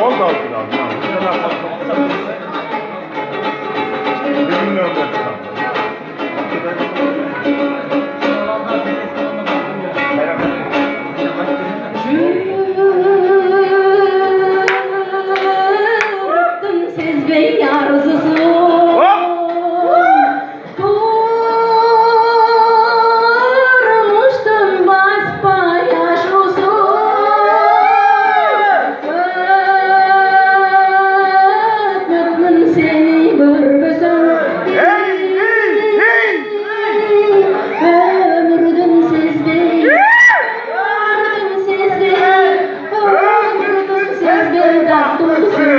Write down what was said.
Oldu altı abi. Bilmiyorum ben. Çürüttün siz bey arzusu. Durmuştum basbayaş usul. Öpmekmin seni görmesem. Ömrüdün siz bey. Ömrüdün siz bey. Ömrüdün siz bey.